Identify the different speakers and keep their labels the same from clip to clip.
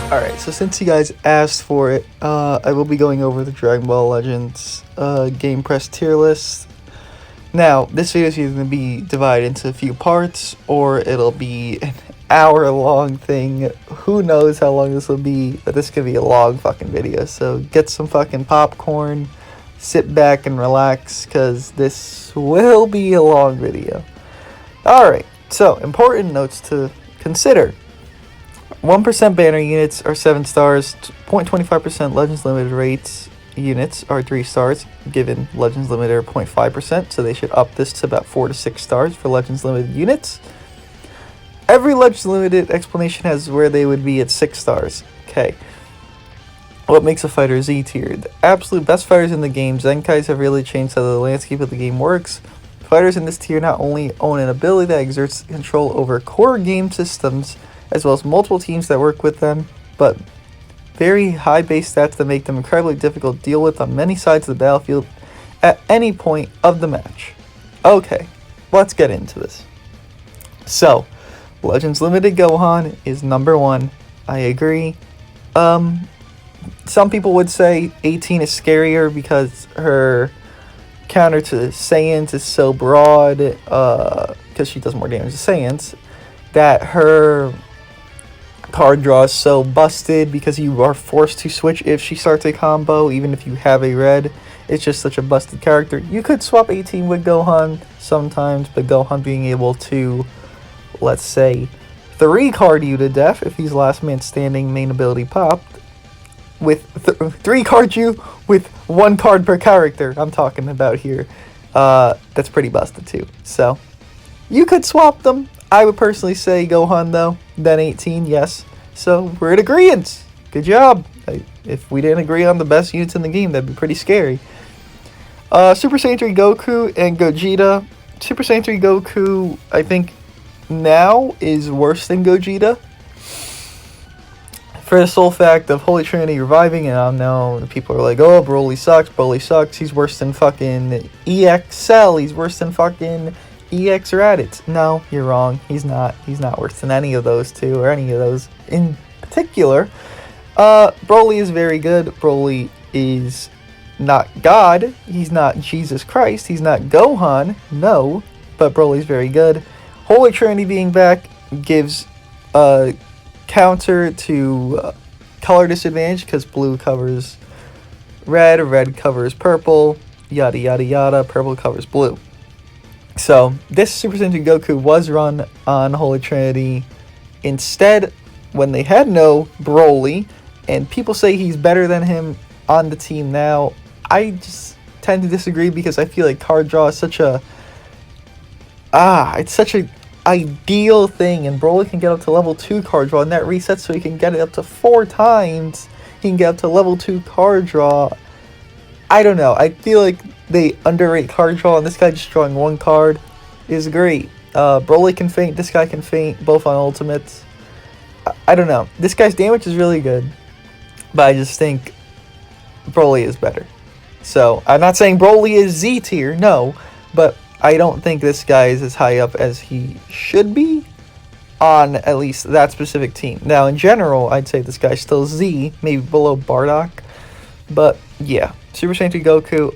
Speaker 1: Alright, so since you guys asked for it, I will be going over the Dragon Ball Legends GamePress tier list. Now, this video is either going to be divided into a few parts, or it'll be an hour-long thing. Who knows how long this will be, but this could be a long fucking video. So get some fucking popcorn, sit back and relax, because this will be a long video. Alright, so important notes to consider. 1% banner units are 7 stars, 0.25% Legends Limited rates units are 3 stars, given Legends Limited are 0.5%, so they should up this to about 4 to 6 stars for Legends Limited units. Every Legends Limited explanation has where they would be at 6 stars. Okay. What makes a fighter Z tier? The absolute best fighters in the game, Zenkais have really changed how the landscape of the game works. Fighters in this tier not only own an ability that exerts control over core game systems, as well as multiple teams that work with them, but very high base stats that make them incredibly difficult to deal with on many sides of the battlefield at any point of the match. Okay, let's get into this. So, Legends Limited Gohan is number 1. I agree. Some people would say 18 is scarier because her counter to Saiyans is so broad, because she does more damage to Saiyans, that her card draw is so busted because you are forced to switch if she starts a combo, even if you have a red. It's just such a busted character. You could swap 18 with Gohan sometimes, but Gohan being able to, let's say, 3 card you to death if he's last man standing main ability popped, with 3 card you with 1 card per character I'm talking about here, that's pretty busted too. So you could swap them. I would personally say Gohan though, then 18, yes. So we're in agreement. Good job. If we didn't agree on the best units in the game, that'd be pretty scary. Super Saiyan 3 Goku and Gogeta. Super Saiyan 3 Goku, I think now is worse than Gogeta, for the sole fact of Holy Trinity reviving, and I know people are like, oh, Broly sucks, he's worse than fucking EXL, he's worse than fucking EX Raditz. No, you're wrong. He's not worse than any of those two, or any of those in particular. Broly is very good. Broly is not God. He's not Jesus Christ. He's not Gohan. No, but Broly's very good. Holy Trinity being back gives a counter to color disadvantage, because blue covers red covers purple, yada yada yada, purple covers blue. So, this Super Saiyan 2 Goku was run on Holy Trinity instead when they had no Broly, and people say he's better than him on the team now. I just tend to disagree, because I feel like card draw is such a it's such a ideal thing, and Broly can get up to level 2 card draw, and that resets so he can get it up to 4 times. He can get up to level 2 card draw. I don't know. I feel like they underrate card draw, and this guy just drawing 1 card is great. Broly can feint, this guy can feint, both on ultimates. I don't know. This guy's damage is really good, but I just think Broly is better. So, I'm not saying Broly is Z tier, no, but I don't think this guy is as high up as he should be on at least that specific team. Now, in general, I'd say this guy's still Z, maybe below Bardock, but yeah. Super Saiyan 2 Goku,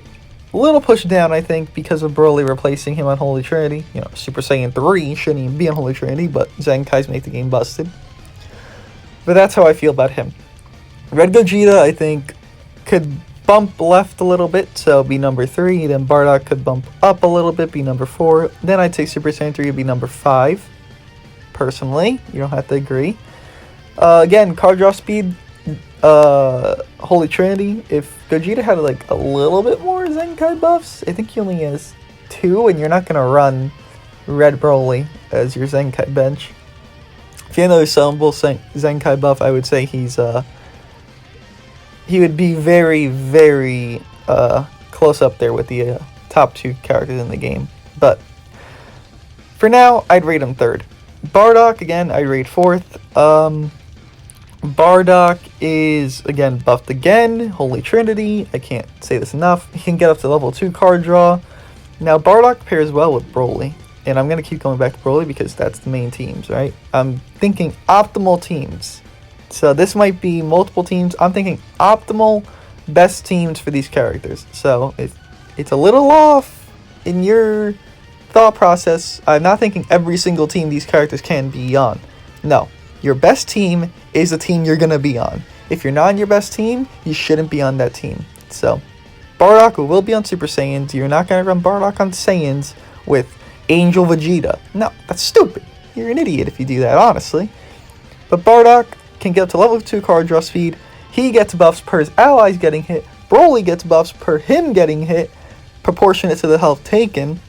Speaker 1: a little pushed down, I think, because of Broly replacing him on Holy Trinity. You know, Super Saiyan 3 shouldn't even be on Holy Trinity, but Zenkais make the game busted. But that's how I feel about him. Red Gogeta, I think, could bump left a little bit, so be number 3. Then Bardock could bump up a little bit, be number 4. Then I'd say Super Saiyan 3 would be number 5. Personally, you don't have to agree. Again, card draw speed, Holy Trinity. If Gogeta had like a little bit more Zenkai buffs, I think he only has 2, and you're not gonna run Red Broly as your Zenkai bench. If you had another sellable Zenkai buff, I would say he would be very, very close up there with the top 2 characters in the game. But for now, I'd rate him 3rd. Bardock, again, I'd rate 4th. Bardock is, again, buffed again. Holy Trinity. I can't say this enough. He can get up to level 2 card draw. Now, Bardock pairs well with Broly. And I'm going to keep going back to Broly because that's the main teams, right? I'm thinking optimal teams. So this might be multiple teams. I'm thinking optimal best teams for these characters. So it's a little off in your thought process. I'm not thinking every single team these characters can be on. No, your best team is the team you're going to be on. If you're not on your best team, you shouldn't be on that team. So Bardock will be on Super Saiyans. You're not going to run Bardock on Saiyans with Angel Vegeta. No, that's stupid. You're an idiot if you do that, honestly. But Bardock can get up to level 2 card draw speed. He gets buffs per his allies getting hit. Broly gets buffs per him getting hit, proportionate to the health taken.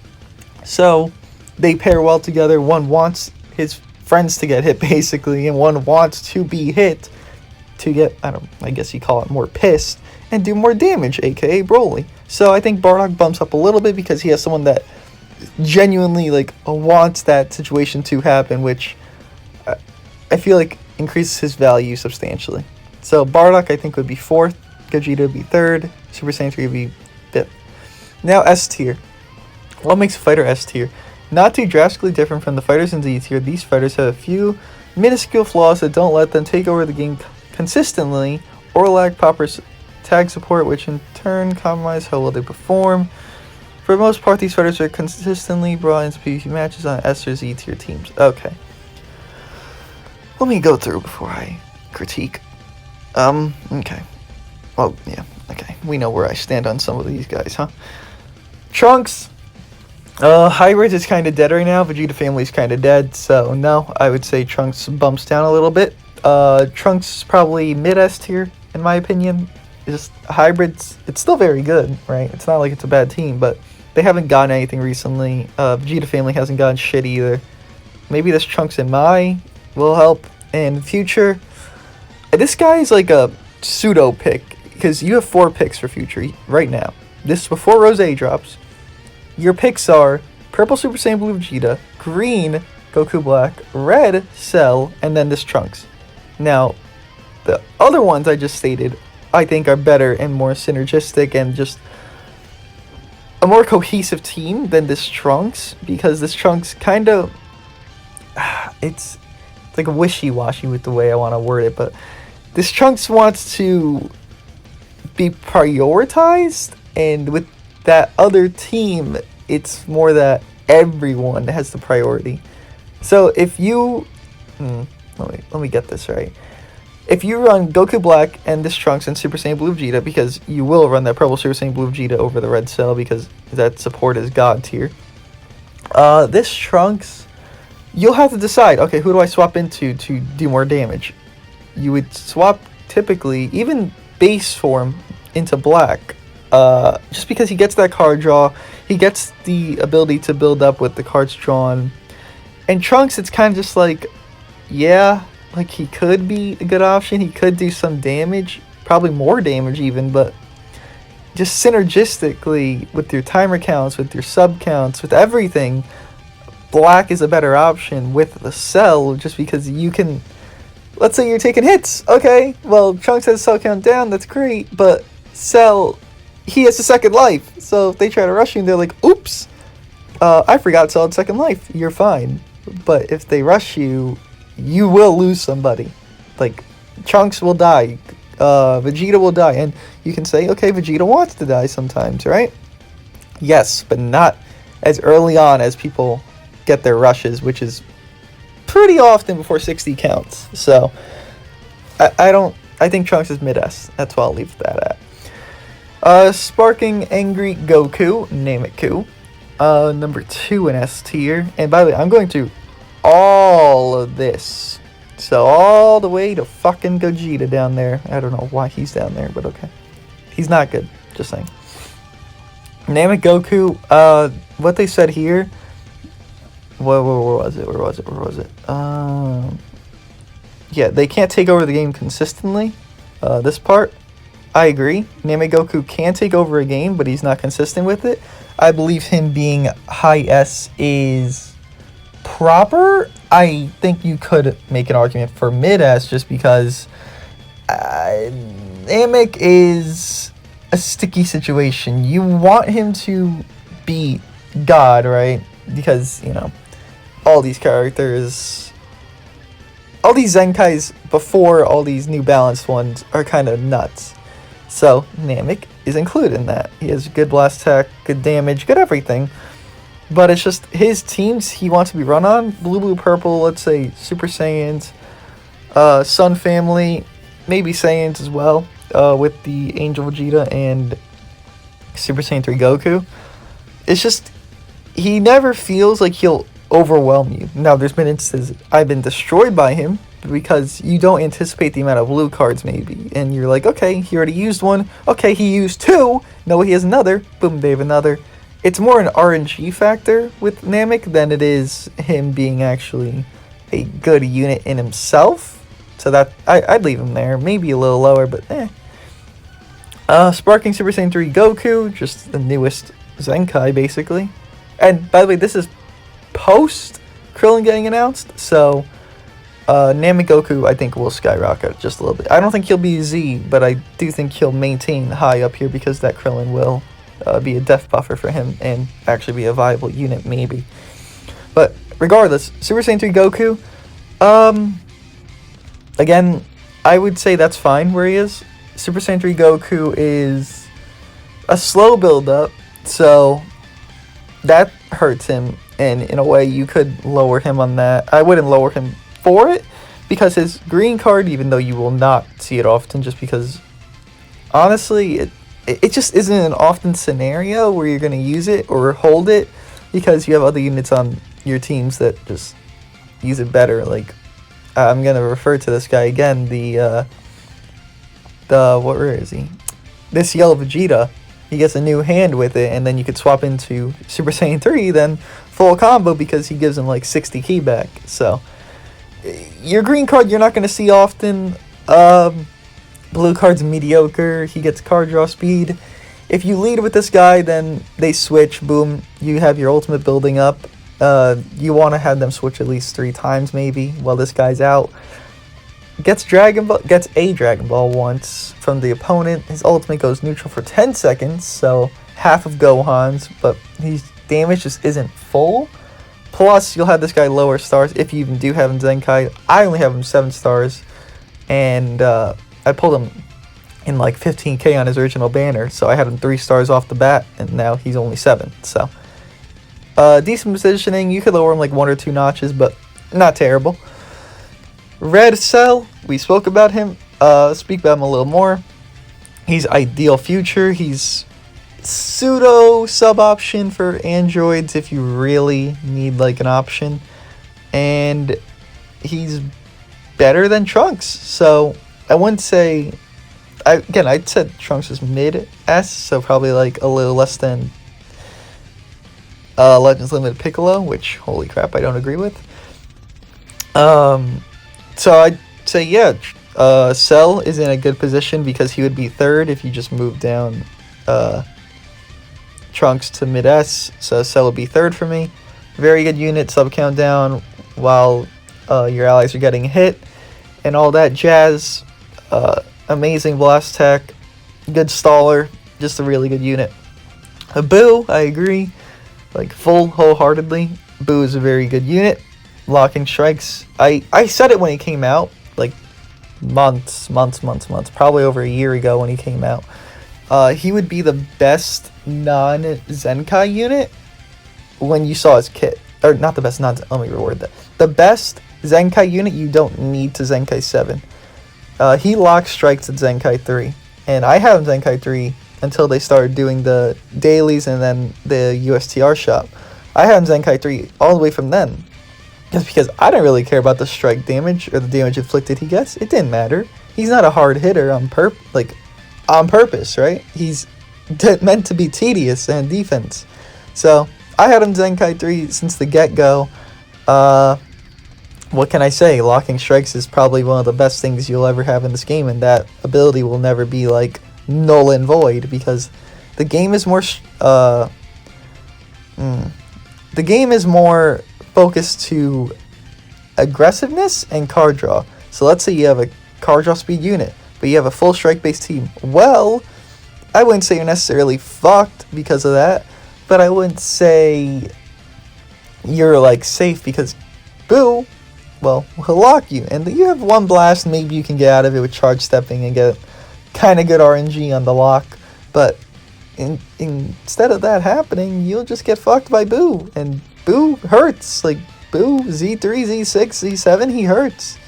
Speaker 1: So they pair well together. One wants his friends to get hit, basically, and one wants to be hit to get, I guess you call it, more pissed and do more damage, aka Broly. So I think Bardock bumps up a little bit because he has someone that genuinely wants that situation to happen, which I feel like increases his value substantially. So Bardock I think would be 4th, Gogeta would be 3rd, Super Saiyan 3 would be 5th. Now S tier. What makes a fighter S tier? Not too drastically different from the fighters in Z tier, these fighters have a few minuscule flaws that don't let them take over the game consistently or lack proper tag support, which in turn compromise how well they perform. For the most part, these fighters are consistently brought into PvP matches on S or Z tier teams. Okay. Let me go through before I critique. Okay. Well, yeah, okay. We know where I stand on some of these guys, huh? Trunks. Hybrids is kind of dead right now. Vegeta family's kind of dead, so no, I would say Trunks bumps down a little bit. Trunks probably mid-S tier, in my opinion. Just hybrids, it's still very good, right? It's not like it's a bad team, but they haven't gotten anything recently. Vegeta family hasn't gotten shit either. Maybe this Trunks and Mai will help in the future. This guy is like a pseudo pick, because you have 4 picks for future right now. This is before Rose drops. Your picks are Purple Super Saiyan Blue Vegeta, Green Goku Black, Red Cell, and then this Trunks. Now, the other ones I just stated, I think are better and more synergistic and just a more cohesive team than this Trunks, because this Trunks kind of, it's like wishy-washy with the way I want to word it, but this Trunks wants to be prioritized, and with that other team, it's more that everyone has the priority. So if you, let me get this right. If you run Goku Black and this Trunks and Super Saiyan Blue Vegeta, because you will run that Purple Super Saiyan Blue Vegeta over the Red Cell because that support is God tier. This Trunks, you'll have to decide, okay, who do I swap into to do more damage? You would swap typically, even base form, into Black. Just because he gets that card draw, he gets the ability to build up with the cards drawn. And Trunks, it's kind of just like, yeah, like he could be a good option. He could do some damage, probably more damage even, but just synergistically with your timer counts, with your sub counts, with everything, Black is a better option with the Cell, just because you can, let's say you're taking hits. Okay, well, Trunks has Cell count down, that's great, but Cell, he has a second life. So if they try to rush you, they're like, oops, I forgot Cell had second life. You're fine. But if they rush you, you will lose somebody. Like, Trunks will die. Vegeta will die. And you can say, okay, Vegeta wants to die sometimes, right? Yes, but not as early on as people get their rushes, which is pretty often before 60 counts. So, I think Trunks is mid-S. That's what I'll leave that at. Sparking Angry Goku, name it Ku. Number 2 in S tier. And by the way, I'm going to all of this. So all the way to fucking Gogeta down there. I don't know why he's down there, but okay. He's not good, just saying. Name it Goku. What they said here. Where was it? Yeah, they can't take over the game consistently. This part, I agree. Namegoku can take over a game, but he's not consistent with it. I believe him being high S is proper. I think you could make an argument for mid S just because Namek is a sticky situation. You want him to be God, right? Because, you know, all these characters, all these Zenkais before all these new balanced ones are kind of nuts. So Namek is included in that. He has good blast attack, good damage, good everything. But it's just his teams he wants to be run on. Blue, blue, purple, let's say Super Saiyans, Sun Family, maybe Saiyans as well, with the Angel Vegeta and Super Saiyan 3 Goku. It's just, he never feels like he'll overwhelm you. Now, there's been instances I've been destroyed by him because you don't anticipate the amount of blue cards maybe. And you're like, okay, he already used one. Okay, he used two. No, he has another. Boom, they have another. It's more an RNG factor with Namek than it is him being actually a good unit in himself. So that, I'd leave him there. Maybe a little lower, but eh. Sparking Super Saiyan 3 Goku, just the newest Zenkai, basically. And, by the way, this is post Krillin getting announced, so Namek Goku, I think, will skyrocket just a little bit. I don't think he'll be Z, but I do think he'll maintain high up here because that Krillin will be a def buffer for him and actually be a viable unit, maybe. But regardless, Super Saiyan 3 Goku, again, I would say that's fine where he is. Super Saiyan 3 Goku is a slow build-up, so that hurts him, and in a way you could lower him on that. I wouldn't lower him for it, because his green card, even though you will not see it often, just because, honestly, it just isn't an often scenario where you're going to use it or hold it, because you have other units on your teams that just use it better. Like, I'm going to refer to this guy again, where is he? This yellow Vegeta. He gets a new hand with it, and then you could swap into Super Saiyan 3, then full combo, because he gives him like 60 ki back. So, your green card you're not going to see often. Blue card's mediocre. He gets card draw speed. If you lead with this guy, then they switch. Boom. You have your ultimate building up. You want to have them switch at least 3 times maybe while this guy's out. Gets a Dragon Ball once from the opponent. His ultimate goes neutral for 10 seconds, so half of Gohan's, but his damage just isn't full. Plus, you'll have this guy lower stars if you even do have him Zenkai. I only have him 7 stars, and I pulled him in like 15k on his original banner, so I had him 3 stars off the bat, and now he's only 7. So, decent positioning. You could lower him like 1 or 2 notches, but not terrible. Red Cell, we spoke about him. Speak about him a little more. He's ideal future. He's pseudo sub option for androids if you really need like an option, and he's better than Trunks. So I wouldn't say. I'd said Trunks is mid S, so probably like a little less than Legends Limited Piccolo, which holy crap, I don't agree with. So I'd say, yeah, Cell is in a good position because he would be 3rd if you just move down Trunks to mid-S. So Cell would be 3rd for me. Very good unit, sub countdown while your allies are getting hit and all that jazz. Amazing blast tech, good staller, just a really good unit. Boo, I agree, like wholeheartedly. Boo is a very good unit. Locking strikes. I said it when he came out, like months, probably over a year ago when he came out. He would be the best non-Zenkai unit when you saw his kit. Or not the best let me reword that. The best Zenkai unit you don't need to Zenkai 7. He locks strikes at Zenkai 3. And I have Zenkai 3 until they started doing the dailies and then the USTR shop. I had Zenkai 3 all the way from then. Just because I didn't really care about the strike damage or the damage inflicted he gets. It didn't matter. He's not a hard hitter on purpose, right? He's meant to be tedious and defense. So, I had him Zenkai 3 since the get-go. What can I say? Locking strikes is probably one of the best things you'll ever have in this game, and that ability will never be, like, null and void, because the game is more... the game is more focused to aggressiveness and card draw. So let's say you have a card draw speed unit, but you have a full strike based team. Well, I wouldn't say you're necessarily fucked because of that, but I wouldn't say you're like safe because Boo well, he'll lock you. And you have one blast, maybe you can get out of it with charge stepping and get kind of good RNG on the lock. But instead of that happening, you'll just get fucked by Boo. And Boo hurts. Like, Boo, Z3, Z6, Z7, he hurts.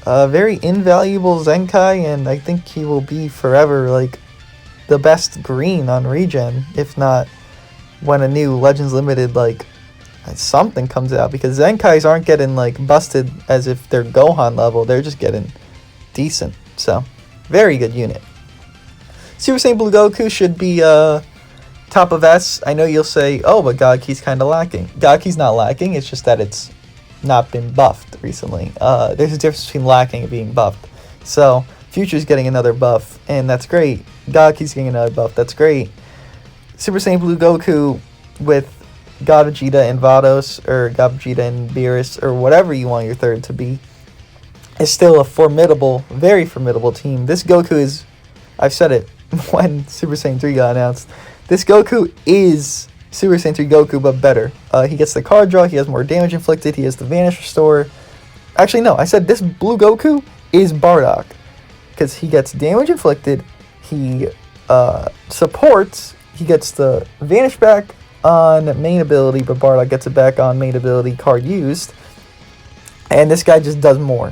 Speaker 1: Very invaluable Zenkai, and I think he will be forever, like, the best green on regen, if not when a new Legends Limited, like, something comes out, because Zenkais aren't getting, like, busted as if they're Gohan level, they're just getting decent. So, very good unit. Super Saiyan Blue Goku should be top of S. I know you'll say, oh, but Gogki's kind of lacking. Gogki's not lacking, it's just that it's not been buffed recently. There's a difference between lacking and being buffed. So, Future's getting another buff, and that's great. Gogki's getting another buff, that's great. Super Saiyan Blue Goku with God Vegeta and Vados, or God Vegeta and Beerus, or whatever you want your third to be, is still a formidable, very formidable team. This Goku is, I've said it when Super Saiyan 3 got announced, this Goku is Super Saiyan 3 Goku, but better. He gets the card draw, he has more damage inflicted, he has the Vanish Restore. Actually, no, I said this Blue Goku is Bardock, because he gets damage inflicted, he supports, he gets the Vanish back on main ability, but Bardock gets it back on main ability card used. And this guy just does more.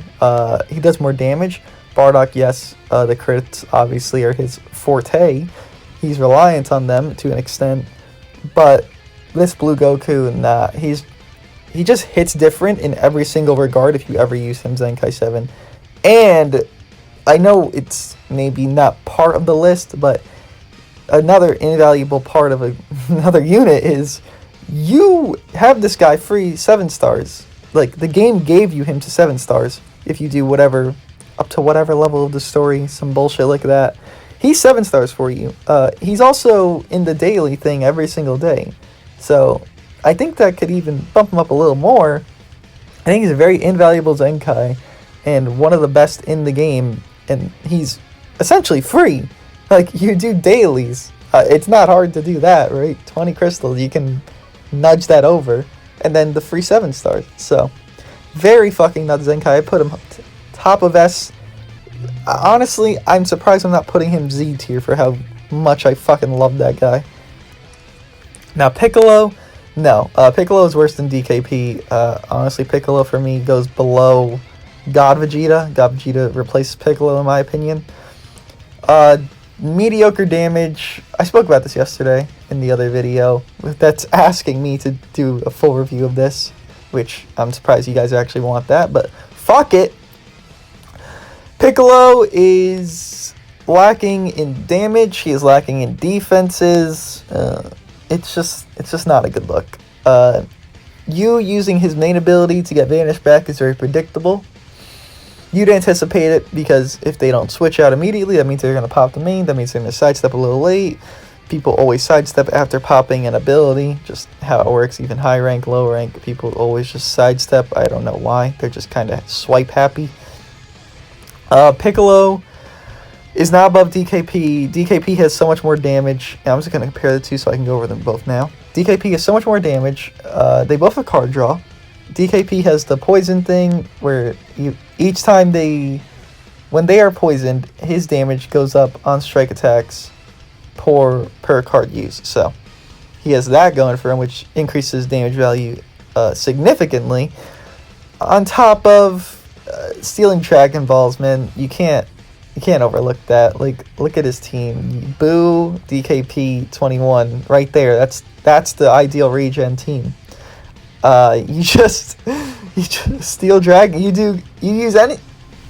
Speaker 1: He does more damage. Bardock, yes, the crits obviously are his forte. He's reliant on them to an extent. But this Blue Goku, nah, he just hits different in every single regard if you ever use him Zenkai 7. And I know it's maybe not part of the list, but another invaluable part of another unit is you have this guy free 7 stars. Like, the game gave you him to 7 stars if you do whatever, up to whatever level of the story, some bullshit like that. He's 7 stars for you. He's also in the daily thing every single day. So, I think that could even bump him up a little more. I think he's a very invaluable Zenkai, and one of the best in the game, and he's essentially free. Like, you do dailies. It's not hard to do that, right? 20 crystals, you can nudge that over. And then the free 7 stars. So, very fucking nuts Zenkai. I put him top of S. Honestly, I'm surprised I'm not putting him Z tier for how much I fucking love that guy. Now, Piccolo. No, Piccolo is worse than DKP. Honestly, Piccolo for me goes below God Vegeta. God Vegeta replaces Piccolo in my opinion. Mediocre damage. I spoke about this yesterday in the other video. That's asking me to do a full review of this, which I'm surprised you guys actually want that, but fuck it. Piccolo is lacking in damage. He is lacking in defenses. It's just not a good look. You using his main ability to get Vanish back is very predictable. You'd anticipate it because if they don't switch out immediately, that means they're going to pop the main. That means they're going to sidestep a little late. People always sidestep after popping an ability. Just how it works, even high rank, low rank. People always just sidestep. I don't know why. They're just kind of swipe happy. Piccolo is not above DKP. DKP has so much more damage. I'm just going to compare the two so I can go over them both now. DKP has so much more damage. They both have card draw. DKP has the poison thing where each time when they are poisoned, his damage goes up on strike attacks per card used. So he has that going for him, which increases damage value significantly. On top of stealing Dragon Balls, man, you can't overlook that. Like, look at his team. Boo, DKP, 21, right there. That's the ideal regen team. You just steal Dragon. You use any.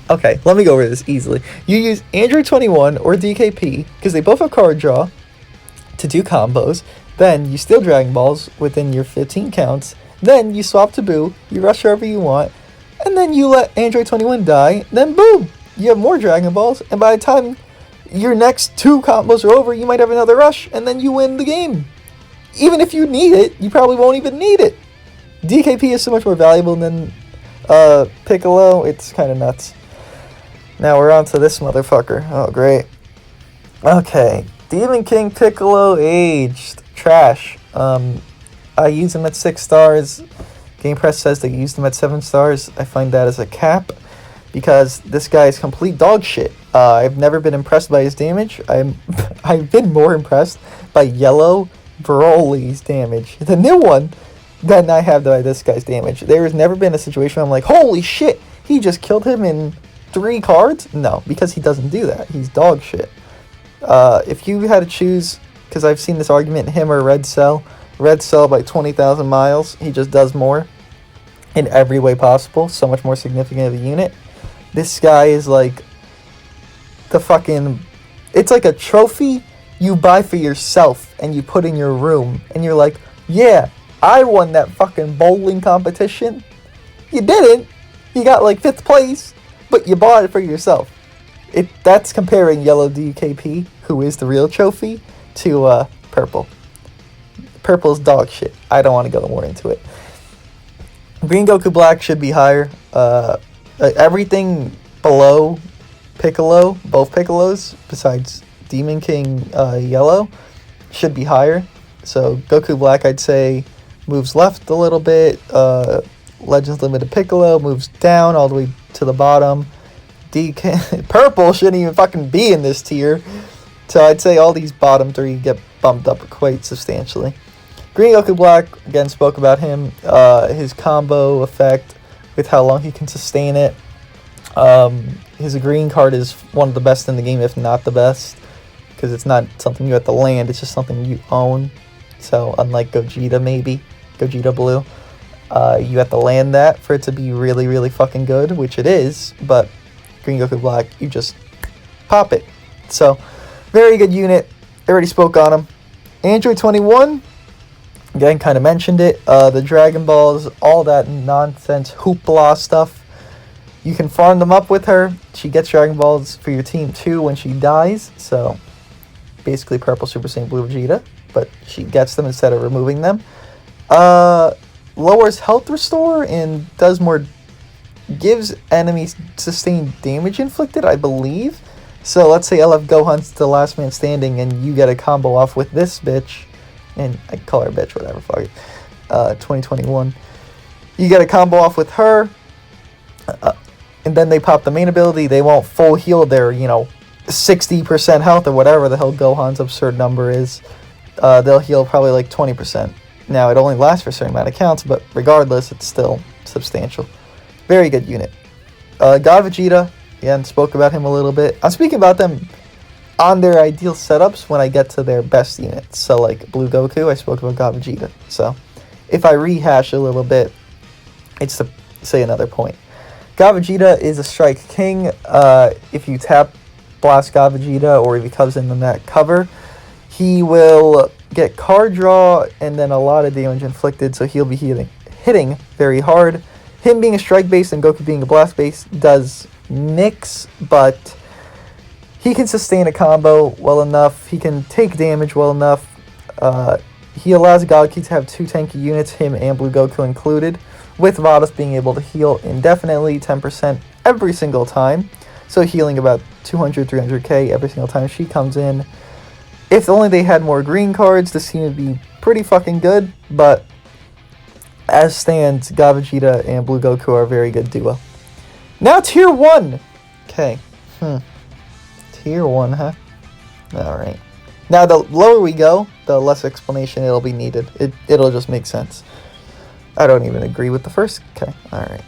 Speaker 1: Okay, let me go over this easily. You use Android 21 or DKP because they both have card draw to do combos. Then you steal Dragon Balls within your 15 counts. Then you swap to Boo. You rush wherever you want, and then you let Android 21 die. Then boom, you have more Dragon Balls. And by the time your next 2 combos are over, you might have another rush, and then you win the game. Even if you need it, you probably won't even need it. DKP is so much more valuable than Piccolo. It's kind of nuts. Now we're on to this motherfucker. Oh, great. Okay. Demon King Piccolo aged. Trash. I use him at 6 stars GamePress says they used him at 7 stars. I find that as a cap, because this guy is complete dog shit. I've never been impressed by his damage. I've been more impressed by Yellow Broly's damage, the new one, than I have by this guy's damage. There has never been a situation where I'm like, holy shit, he just killed him in 3 cards? No, because he doesn't do that. He's dog shit. If you had to choose, because I've seen this argument, him or Red Cell by 20,000 miles, he just does more in every way possible, so much more significant of a unit. This guy is like the fucking, it's like a trophy you buy for yourself and you put in your room, and you're like, yeah, I won that fucking bowling competition. You didn't. You got like 5th place, but you bought it for yourself. That's comparing Yellow DKP, who is the real trophy, to Purple. Purple's dog shit. I don't want to go more into it. Green Goku Black should be higher. Everything below Piccolo, both Piccolos, besides Demon King Yellow, should be higher. So Goku Black, I'd say, moves left a little bit. Legends Limited Piccolo moves down all the way to the bottom. Purple shouldn't even fucking be in this tier. So I'd say all these bottom 3 get bumped up quite substantially. Green Goku Black, again, spoke about him. His combo effect with how long he can sustain it. His green card is one of the best in the game, if not the best, because it's not something you have to land, it's just something you own. So unlike Gogeta Blue, you have to land that for it to be really, really fucking good, which it is, but Green Goku Black, you just pop it. So, very good unit. I already spoke on him. Android 21, again, kind of mentioned it. The Dragon Balls, all that nonsense hoopla stuff. You can farm them up with her. She gets Dragon Balls for your team too when she dies. So, basically Purple Super Saiyan Blue Vegeta, but she gets them instead of removing them. Lowers health restore and does more, gives enemies sustained damage inflicted, I believe. So let's say LF Gohan's the last man standing and you get a combo off with this bitch, and I call her bitch, whatever, fuck it, 2021. You get a combo off with her, and then they pop the main ability. They won't full heal their, 60% health or whatever the hell Gohan's absurd number is. They'll heal probably like 20%. Now, it only lasts for a certain amount of counts, but regardless, it's still substantial. Very good unit. God Vegeta, again, spoke about him a little bit. I'm speaking about them on their ideal setups when I get to their best units. So, like Blue Goku, I spoke about God Vegeta. So, if I rehash a little bit, it's to say another point. God Vegeta is a Strike King. If you tap Blast God Vegeta, or if he comes in that cover, he will get card draw and then a lot of damage inflicted, so he'll be hitting very hard. Him being a strike base and Goku being a blast base does mix, but he can sustain a combo well enough. He can take damage well enough. He allows Goku to have 2 tanky units, him and Blue Goku included, with Vados being able to heal indefinitely 10% every single time. So healing about 200, 300k every single time she comes in. If only they had more green cards, this team would be pretty fucking good, but as stands, God Vegeta and Blue Goku are a very good duo. Now Tier 1! Okay. Tier 1, huh? Alright. Now, the lower we go, the less explanation it'll be needed. It'll just make sense. I don't even agree with the first. Okay, alright.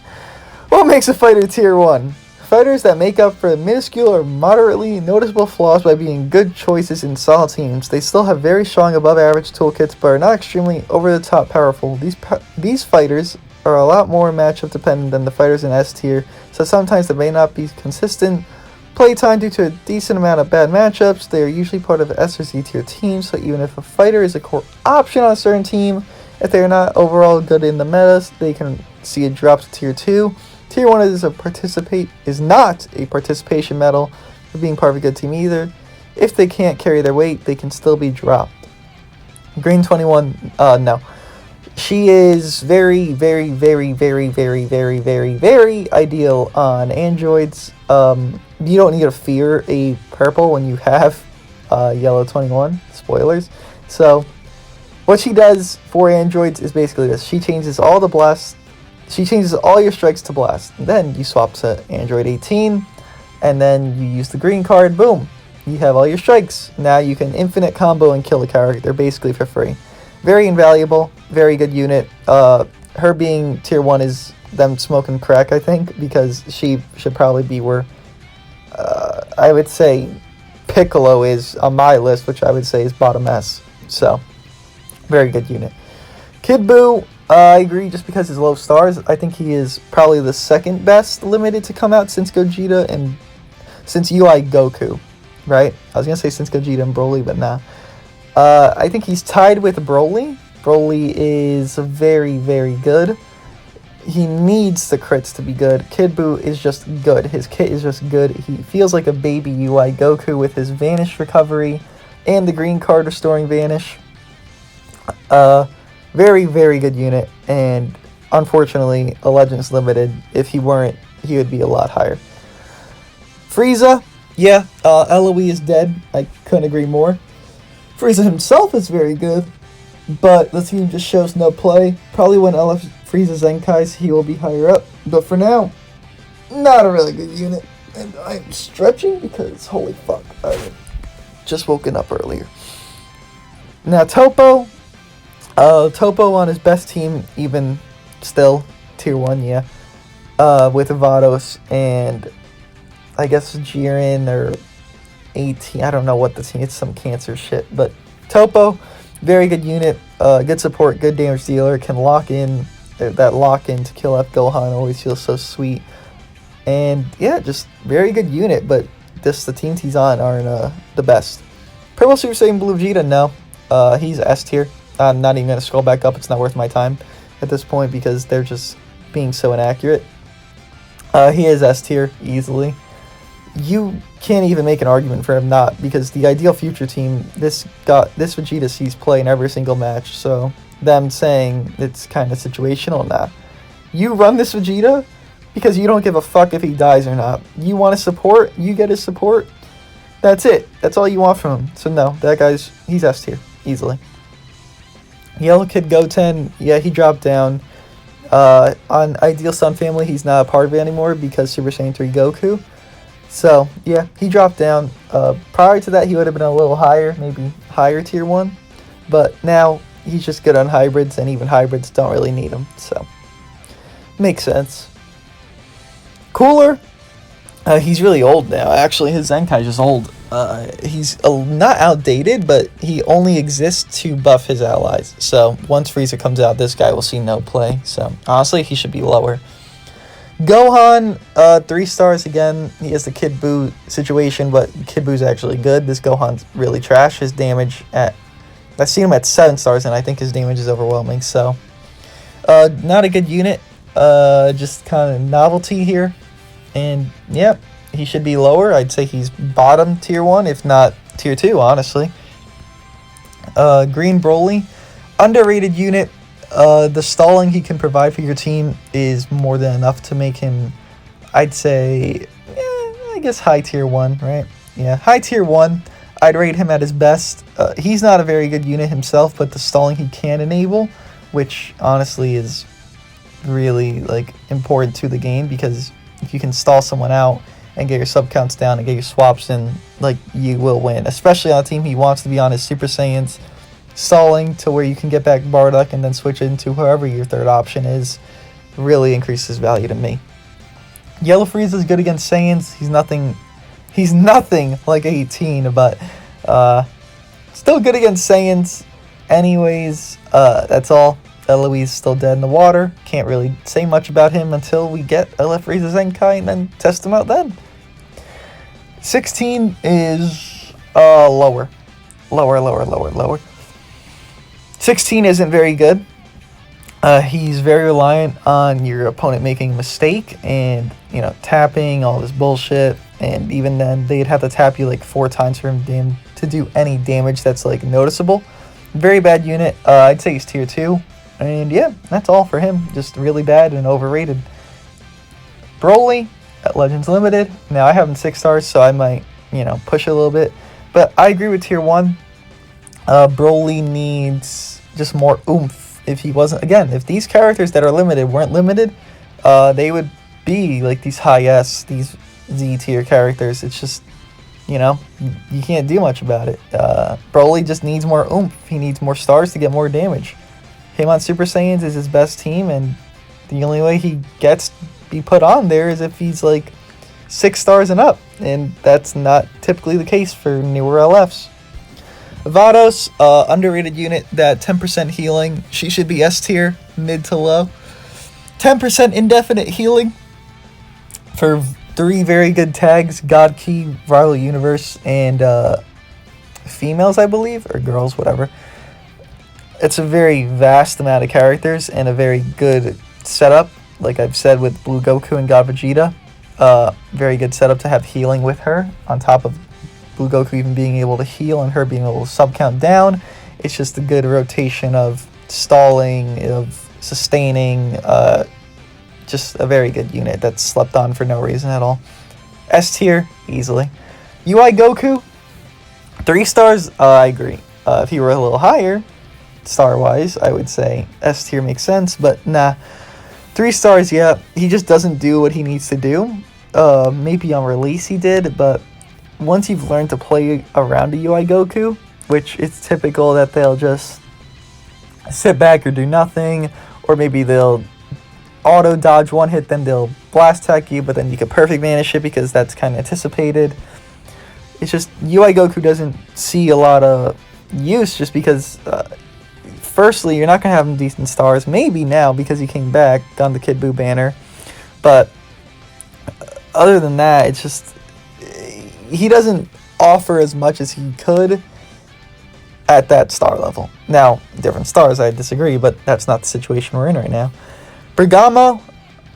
Speaker 1: What makes a fighter Tier 1? Fighters that make up for minuscule or moderately noticeable flaws by being good choices in solid teams. They still have very strong above-average toolkits, but are not extremely over-the-top powerful. These fighters are a lot more matchup dependent than the fighters in S tier, so sometimes they may not be consistent playtime due to a decent amount of bad matchups. They are usually part of S or Z tier teams, so even if a fighter is a core option on a certain team, if they are not overall good in the metas, they can see a drop to Tier 2. Tier 1 is not a participation medal for being part of a good team either. If they can't carry their weight, they can still be dropped. Green 21, no. She is very, very, very, very, very, very, very, very ideal on androids. You don't need to fear a purple when you have yellow 21. Spoilers. So, what she does for androids is basically this. She changes all the blast She changes all your strikes to blast. Then you swap to Android 18, and then you use the green card. Boom, you have all your strikes. Now you can infinite combo and kill a character basically for free. Very invaluable, very good unit. Her being tier 1 is them smoking crack, I think, because she should probably be where I would say Piccolo is on my list, which I would say is bottom S. So, very good unit. Kid Buu, I agree, just because his low stars. I think he is probably the second best limited to come out since Gogeta and since UI Goku, right? I was going to say since Gogeta and Broly, but nah. I think he's tied with Broly. Broly is very, very good. He needs the crits to be good. Kid Buu is just good. His kit is just good. He feels like a baby UI Goku with his Vanish recovery and the green card restoring Vanish. Very, very good unit. And unfortunately, a Legends Limited. If he weren't, he would be a lot higher. Frieza, yeah, LOE is dead. I couldn't agree more. Frieza himself is very good, but the team just shows no play. Probably when LF Frieza Zenkai's, he will be higher up. But for now, not a really good unit. And I'm stretching because, holy fuck, I just woken up earlier. Now, Topo. Topo on his best team, even still, tier 1, yeah. With Vados and, I guess, Jiren or 18. I don't know what the team, it's some cancer shit. But Topo, very good unit. Good support, good damage dealer. Can lock in. That lock in to kill F Gohan always feels so sweet. And yeah, just very good unit, but the teams he's on aren't the best. Purple Super Saiyan Blue Vegeta, no. He's S tier. I'm not even going to scroll back up. It's not worth my time at this point because they're just being so inaccurate. He is S tier easily. You can't even make an argument for him not, because the ideal future team, this Vegeta sees play in every single match, so them saying it's kind of situational now. You run this Vegeta because you don't give a fuck if he dies or not. You want his support, you get his support. That's it. That's all you want from him. So no, he's S tier easily. Yellow Kid Goten, yeah, he dropped down. On Ideal Sun Family, he's not a part of it anymore because Super Saiyan 3 Goku. So yeah, he dropped down. Prior to that, he would have been a little higher, maybe higher tier 1. But now he's just good on hybrids, and even hybrids don't really need him. So makes sense. Cooler. He's really old now. Actually, his Zenkai's just old. He's not outdated, but he only exists to buff his allies. So once Frieza comes out, this guy will see no play. So honestly, he should be lower. Gohan, 3 stars again. He has the Kid Buu situation, but Kid Buu's actually good. This Gohan's really trash. His damage I've seen him at 7 stars, and I think his damage is overwhelming. So not a good unit. Just kind of novelty here. And yeah, he should be lower. I'd say he's bottom tier 1, if not tier 2, honestly. Green Broly, underrated unit. The stalling he can provide for your team is more than enough to make him, I'd say, I guess high tier 1, right? Yeah, high tier 1. I'd rate him at his best. He's not a very good unit himself, but the stalling he can enable, which honestly is really important to the game, because if you can stall someone out and get your sub counts down and get your swaps in, you will win. Especially on a team he wants to be on his Super Saiyans. Stalling to where you can get back Bardock and then switch into whoever your third option is really increases value to me. Yellow Frieza is good against Saiyans. He's nothing like 18, but still good against Saiyans. Anyways, that's all. Eloise still dead in the water. Can't really say much about him until we get LF Frieza Zenkai and then test him out then. 16 is lower. 16 isn't very good. He's very reliant on your opponent making a mistake and, tapping, all this bullshit. And even then, they'd have to tap you 4 times for him to do any damage that's noticeable. Very bad unit. I'd say he's tier 2. And yeah, that's all for him. Just really bad and overrated. Broly at Legends Limited. Now I have him 6 stars, so I might, push it a little bit. But I agree with tier 1. Broly needs just more oomph if he wasn't, again, if these characters that are limited weren't limited, they would be like these high S, these Z tier characters. It's just, you know, you can't do much about it. Broly just needs more oomph. He needs more stars to get more damage. Him on Super Saiyans is his best team, and the only way he gets be put on there is if he's like 6 stars and up, and that's not typically the case for newer LFs. Vados, underrated unit, that 10% healing. She should be S tier, mid to low. 10% indefinite healing for 3 very good tags: God Key, Rival Universe, and females, I believe, or girls, whatever. It's a very vast amount of characters and a very good setup. Like I've said with Blue Goku and God Vegeta, very good setup to have healing with her, on top of Blue Goku even being able to heal and her being able to sub count down. It's just a good rotation of stalling, of sustaining, just a very good unit that's slept on for no reason at all. S tier, easily. UI Goku, 3 stars, I agree. If he were a little higher, star-wise, I would say S tier makes sense, but nah. 3 stars, yeah, he just doesn't do what he needs to do. Maybe on release he did, but once you've learned to play around a UI Goku, which it's typical that they'll just sit back or do nothing, or maybe they'll auto dodge one hit, then they'll blast attack you, but then you can perfect vanish it because that's kind of anticipated. It's just UI Goku doesn't see a lot of use just because, firstly, you're not going to have him decent stars. Maybe now because he came back on the Kid Buu banner, but other than that, it's just he doesn't offer as much as he could at that star level. Now, different stars, I disagree, but that's not the situation we're in right now. Bergamo,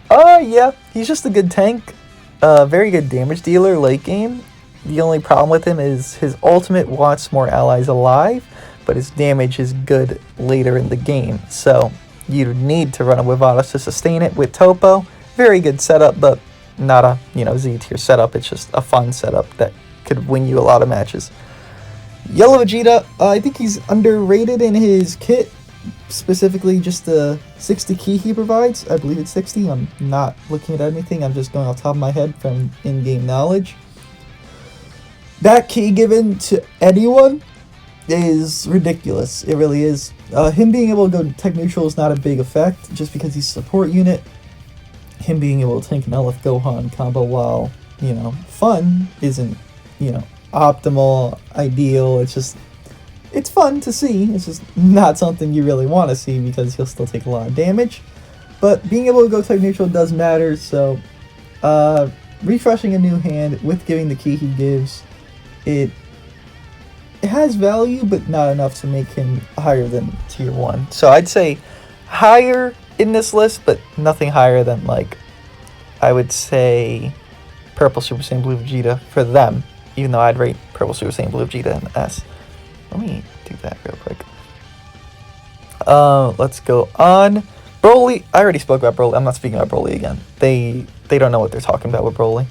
Speaker 1: yeah, he's just a good tank. Very good damage dealer late game. The only problem with him is his ultimate wants more allies alive, but his damage is good later in the game. So you need to run a Vados to sustain it with Topo. Very good setup, but not a, Z tier setup. It's just a fun setup that could win you a lot of matches. Yellow Vegeta, I think he's underrated in his kit, specifically just the 60 key he provides. I believe it's 60. I'm not looking at anything. I'm just going off the top of my head from in-game knowledge. That key given to anyone is ridiculous. It really is. Him being able to go tech neutral is not a big effect, just because he's a support unit. Him being able to tank an LF Gohan combo while, fun isn't, optimal, ideal. It's fun to see. It's just not something you really want to see because he'll still take a lot of damage. But being able to go tech neutral does matter, so refreshing a new hand with giving the key he gives, it has value, but not enough to make him higher than tier 1. So I'd say higher in this list, but nothing higher than, I would say Purple Super Saiyan Blue Vegeta for them, even though I'd rate Purple Super Saiyan Blue Vegeta an S. Let me do that real quick. Let's go on. Broly, I already spoke about Broly. I'm not speaking about Broly again. They don't know what they're talking about with Broly.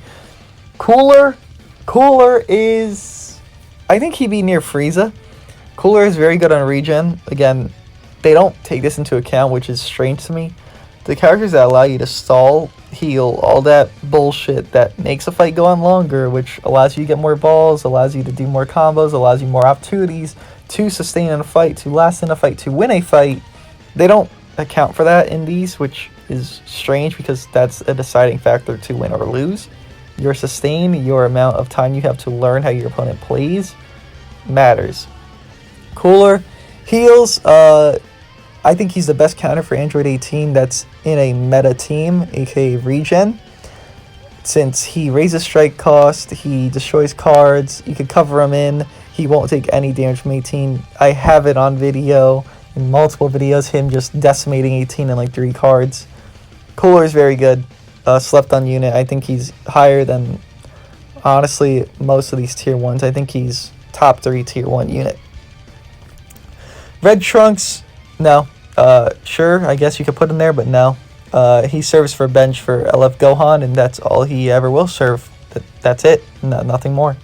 Speaker 1: Cooler is, I think he'd be near Frieza. Cooler is very good on regen. Again, they don't take this into account, which is strange to me. The characters that allow you to stall, heal, all that bullshit that makes a fight go on longer, which allows you to get more balls, allows you to do more combos, allows you more opportunities to sustain in a fight, to last in a fight, to win a fight. They don't account for that in these, which is strange because that's a deciding factor to win or lose. Your sustain, your amount of time you have to learn how your opponent plays, matters. Cooler heals, I think he's the best counter for Android 18 that's in a meta team, aka regen. Since he raises strike cost, he destroys cards, you could cover him in, he won't take any damage from 18. I have it on video, in multiple videos, him just decimating 18 in 3 cards. Cooler is very good, slept on unit. I think he's higher than, honestly, most of these tier 1s. I think he's top 3 tier 1 unit. Red Trunks, no. Sure, I guess you could put him there, but no. He serves for bench for LF Gohan, and that's all he ever will serve. That's it. No, nothing more.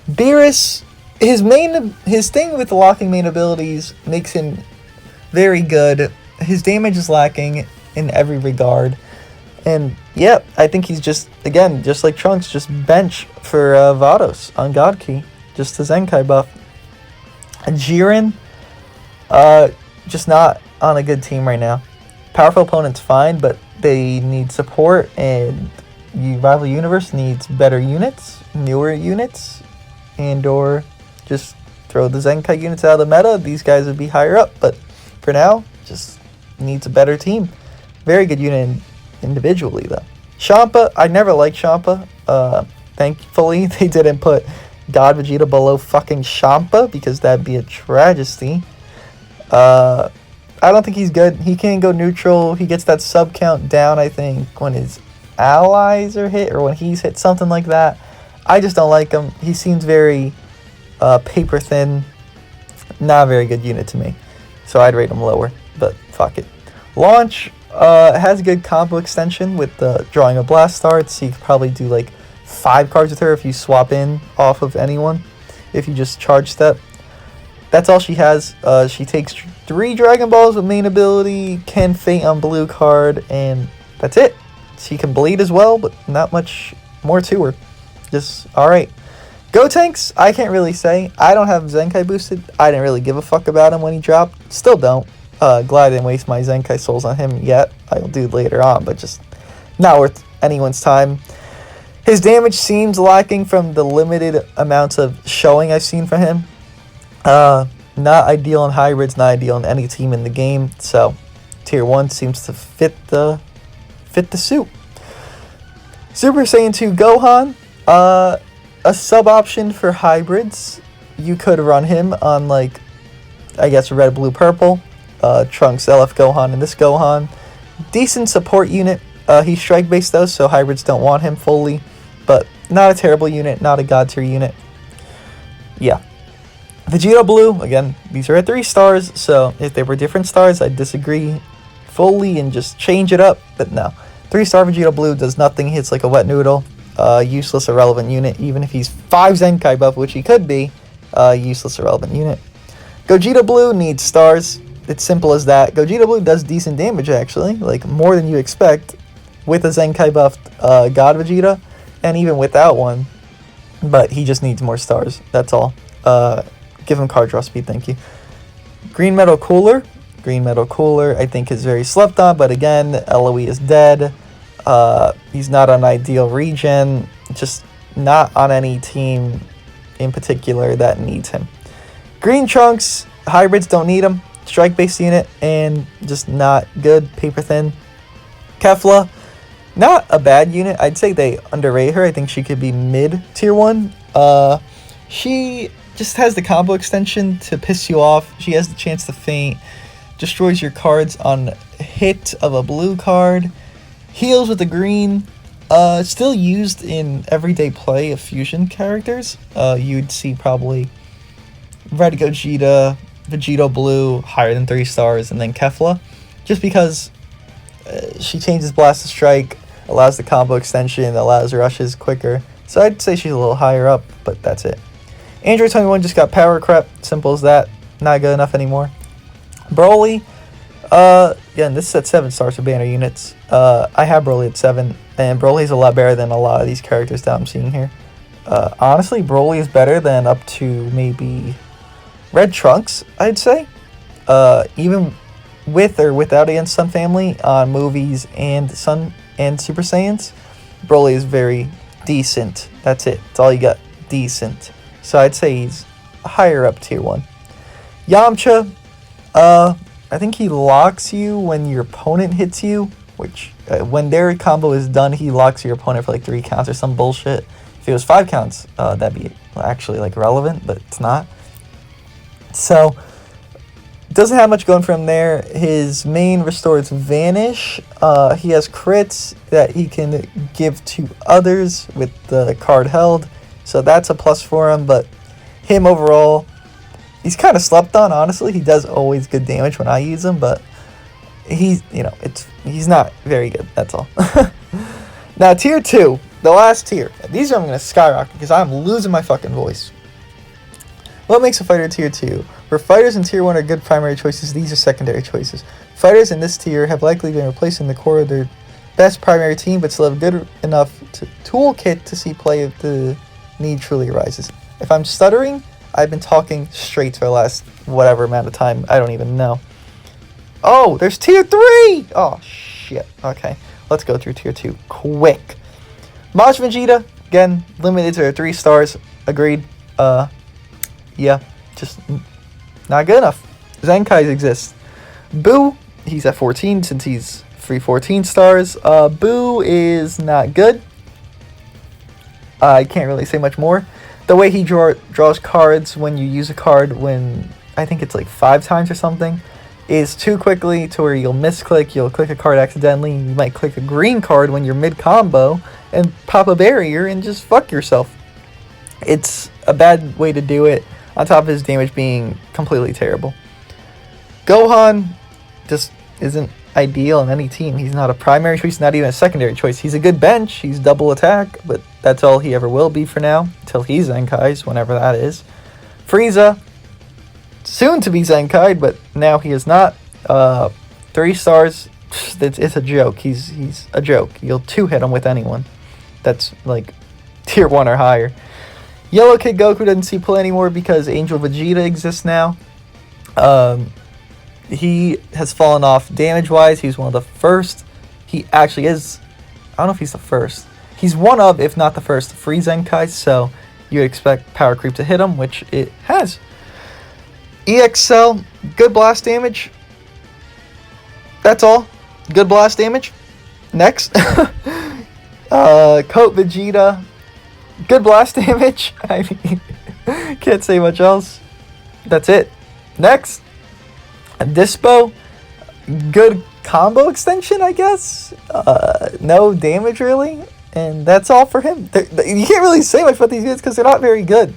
Speaker 1: Beerus, his thing with the locking main abilities makes him very good. His damage is lacking in every regard. And yeah, I think he's just, again, just like Trunks, just bench for Vados on God Key. Just the Zenkai buff. And Jiren, just not on a good team right now. Powerful opponents fine, but they need support, and Rival Universe needs better units, newer units, and or just throw the Zenkai units out of the meta. These guys would be higher up, but for now, just needs a better team. Very good unit individually, though. Champa, I never liked Champa. Thankfully, they didn't put God Vegeta below fucking Champa, because that'd be a tragedy. I don't think he's good. He can't go neutral. He gets that sub count down, I think, when his allies are hit, or when he's hit, something like that. I just don't like him. He seems very paper thin. Not a very good unit to me. So I'd rate him lower, but fuck it. Launch has a good combo extension with the drawing of blast starts. You could probably do like 5 cards with her if you swap in off of anyone. If you just charge step. That's all she has. She takes 3 Dragon Balls with main ability, can faint on blue card, and that's it. She can bleed as well, but not much more to her. Just alright. Gotenks, I can't really say. I don't have Zenkai boosted. I didn't really give a fuck about him when he dropped. Still don't. Glad I didn't waste my Zenkai souls on him yet. I'll do it later on, but just not worth anyone's time. His damage seems lacking from the limited amounts of showing I've seen from him. Not ideal in hybrids, not ideal in any team in the game. So tier 1 seems to fit the suit. Super Saiyan 2 Gohan, a sub option for hybrids. You could run him on, like, I guess red, blue, purple. Trunks, LF Gohan, and this Gohan. Decent support unit. He's strike based though, so hybrids don't want him fully. But not a terrible unit, not a god tier unit. Yeah. Vegeta Blue, again, these are at 3 stars, so if they were different stars, I'd disagree fully and just change it up, but no. 3-star Vegeta Blue does nothing, hits like a wet noodle. Useless, irrelevant unit, even if he's 5 Zenkai buff, which he could be. Useless, irrelevant unit. Gogeta Blue needs stars. It's simple as that. Gogeta Blue does decent damage, actually, like more than you expect, with a Zenkai buffed God Vegeta, and even without one, but he just needs more stars, that's all. Give him card draw speed, thank you. Green Metal Cooler. Green Metal Cooler, I think, is very slept on, but again, LOE is dead. He's not on ideal regen, just not on any team in particular that needs him. Green Trunks, hybrids don't need him. Strike-based unit, and just not good, paper thin. Kefla, not a bad unit. I'd say they underrate her. I think she could be mid tier 1. She just has the combo extension to piss you off. She has the chance to faint, destroys your cards on hit of a blue card, heals with the green. Still used in everyday play of fusion characters. You'd see probably Red Gogeta, Vegeta Blue, higher than 3 stars, and then Kefla, just because she changes Blast to Strike, allows the combo extension, allows rushes quicker. So I'd say she's a little higher up, but that's it. Android 21 just got power crep, simple as that. Not good enough anymore. Broly, again, this is at 7 stars for banner units. I have Broly at 7, and Broly's a lot better than a lot of these characters that I'm seeing here. Honestly, Broly is better than up to maybe Red Trunks, I'd say. Even with or without Against Sun Family on movies and Sun and Super Saiyans, Broly is very decent. That's it. That's all you got. Decent. So I'd say he's higher up tier 1. Yamcha, I think he locks you when your opponent hits you, which when their combo is done, he locks your opponent for like 3 counts or some bullshit. If it was 5 counts, that'd be actually like relevant, but it's not. So doesn't have much going for him there. His main restores Vanish. He has crits that he can give to others with the card held. So that's a plus for him, but him overall, he's kind of slept on, honestly. He does always good damage when I use him, but he's not very good, that's all. Now, tier 2, the last tier. These are I'm going to skyrocket because I'm losing my fucking voice. What makes a fighter tier 2? Where fighters in tier 1 are good primary choices, these are secondary choices. Fighters in this tier have likely been replaced in the core of their best primary team, but still have good enough toolkit to see play if the need truly arises. If I'm stuttering, I've been talking straight for the last whatever amount of time. I don't even know. Oh, there's tier 3! Oh, shit. Okay, let's go through tier 2 quick. Maj Vegeta, again, limited to 3 stars. Agreed. Yeah, just not good enough. Zenkais exist. Boo, he's at 14 since he's free 14 stars. Boo is not good. I can't really say much more. The way he draws cards when you use a card when, I think it's like 5 times or something, is too quickly to where you'll misclick, you'll click a card accidentally, you might click a green card when you're mid-combo and pop a barrier and just fuck yourself. It's a bad way to do it, on top of his damage being completely terrible. Gohan just isn't ideal in any team. He's not a primary choice, not even a secondary choice. He's a good bench, he's double attack, but that's all he ever will be for now, until he's Zenkai's, whenever that is. Frieza, soon to be Zenkai'd, but now he is not. 3 stars, it's a joke. He's a joke. You'll 2-hit him with anyone that's like tier 1 or higher. Yellow Kid Goku doesn't see play anymore because Angel Vegeta exists now. He has fallen off damage-wise. He's one of the first. He actually is. I don't know if he's the first. He's one of, if not the first, free Zenkai, so you would expect power creep to hit him, which it has. EX Cell, good blast damage. That's all. Good blast damage. Next. Coat Vegeta, good blast damage. I mean, can't say much else. That's it. Next. Dispo, good combo extension, I guess. No damage really, and that's all for him. You can't really say much about these units because they're not very good.